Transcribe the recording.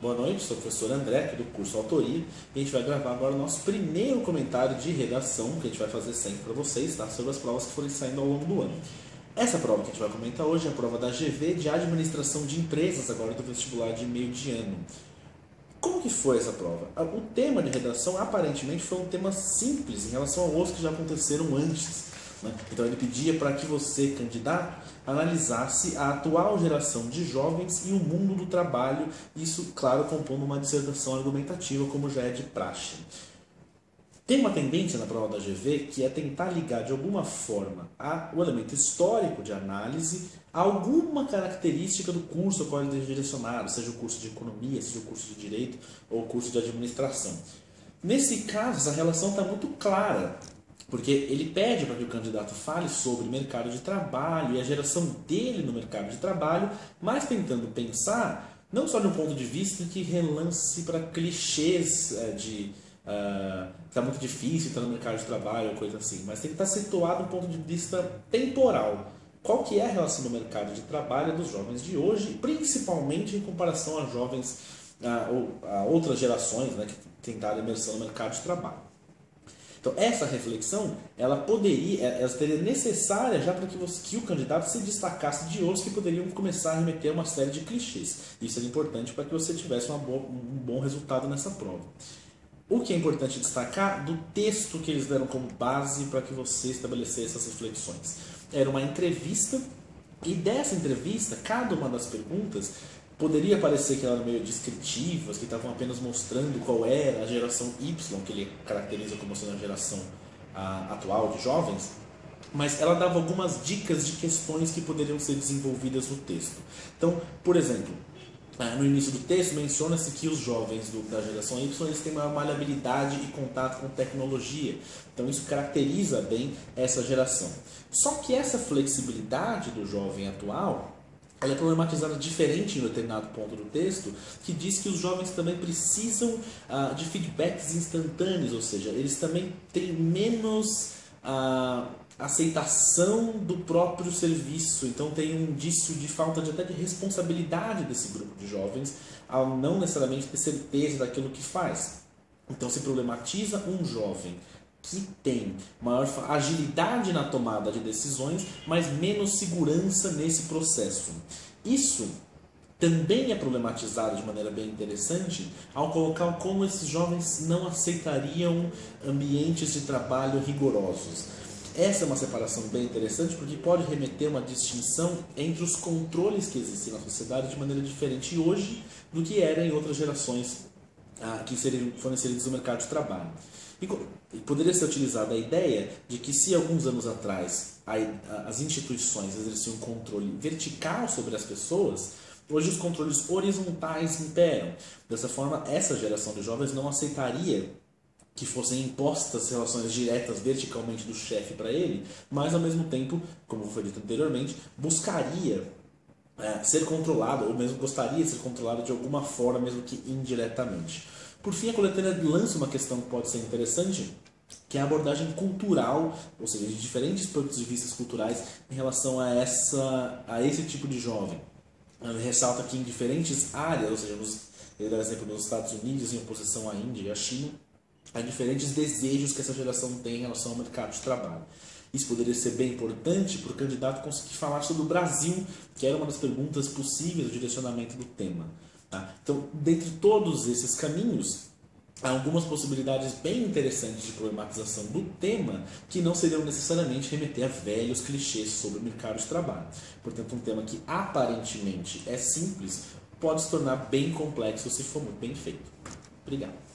Boa noite, sou o professor André, aqui do curso Autoria, e a gente vai gravar agora o nosso primeiro comentário de redação, que a gente vai fazer sempre para vocês, tá? Sobre as provas que forem saindo ao longo do ano. Essa prova que a gente vai comentar hoje é a prova da GV de Administração de Empresas, agora do vestibular de meio de ano. Como que foi essa prova? O tema de redação aparentemente foi um tema simples em relação a outros que já aconteceram antes, né? Então ele pedia para que você, candidato, analisasse a atual geração de jovens e o mundo do trabalho, isso, claro, compondo uma dissertação argumentativa, como já é de praxe. Tem uma tendência na prova da GV que é tentar ligar de alguma forma o elemento histórico de análise a alguma característica do curso ao qual ele é direcionado, seja o curso de economia, seja o curso de direito ou o curso de administração. Nesse caso, essa relação está muito clara, porque ele pede para que o candidato fale sobre mercado de trabalho e a geração dele no mercado de trabalho, mas tentando pensar não só de um ponto de vista que relance para clichês de está muito difícil estar no mercado de trabalho ou coisa assim, mas tem que estar situado do ponto de vista temporal. Qual que é a relação do mercado de trabalho dos jovens de hoje, principalmente em comparação a jovens ou a outras gerações, né, que tentaram imersão no mercado de trabalho. Então, essa reflexão, ela seria necessária já para que o candidato se destacasse de outros que poderiam começar a remeter uma série de clichês. Isso é importante para que você tivesse um bom resultado nessa prova. O que é importante destacar do texto que eles deram como base para que você estabelecesse essas reflexões. Era uma entrevista, e dessa entrevista, cada uma das perguntas poderia parecer que eram meio descritivas, que estavam apenas mostrando qual era a geração Y, que ele caracteriza como sendo a geração atual de jovens, mas ela dava algumas dicas de questões que poderiam ser desenvolvidas no texto. Então, por exemplo, no início do texto menciona-se que os jovens da geração Y eles têm uma maleabilidade e contato com tecnologia. Então isso caracteriza bem essa geração. Só que essa flexibilidade do jovem atual ela é problematizada diferente em um determinado ponto do texto, que diz que os jovens também precisam de feedbacks instantâneos, ou seja, eles também têm menos aceitação do próprio serviço, então tem um indício de falta até de responsabilidade desse grupo de jovens ao não necessariamente ter certeza daquilo que faz. Então se problematiza um jovem que tem maior agilidade na tomada de decisões, mas menos segurança nesse processo. Isso também é problematizado de maneira bem interessante ao colocar como esses jovens não aceitariam ambientes de trabalho rigorosos. Essa é uma separação bem interessante porque pode remeter uma distinção entre os controles que existem na sociedade de maneira diferente hoje do que era em outras gerações que foram inseridos no mercado de trabalho. E poderia ser utilizada a ideia de que se alguns anos atrás as instituições exerciam um controle vertical sobre as pessoas, hoje os controles horizontais imperam. Dessa forma, essa geração de jovens não aceitaria que fossem impostas relações diretas verticalmente do chefe para ele, mas ao mesmo tempo, como foi dito anteriormente, buscaria ser controlado, ou mesmo gostaria de ser controlado de alguma forma, mesmo que indiretamente. Por fim, a coletânea lança uma questão que pode ser interessante, que é a abordagem cultural, ou seja, de diferentes pontos de vista culturais em relação a esse tipo de jovem. Ele ressalta que em diferentes áreas, ou seja, ele dá exemplo nos Estados Unidos em oposição à Índia e à China, há diferentes desejos que essa geração tem em relação ao mercado de trabalho. Isso poderia ser bem importante para o candidato conseguir falar sobre o Brasil, que era uma das perguntas possíveis do direcionamento do tema. Tá? Então, dentre todos esses caminhos, há algumas possibilidades bem interessantes de problematização do tema que não seriam necessariamente remeter a velhos clichês sobre o mercado de trabalho. Portanto, um tema que aparentemente é simples pode se tornar bem complexo se for muito bem feito. Obrigado.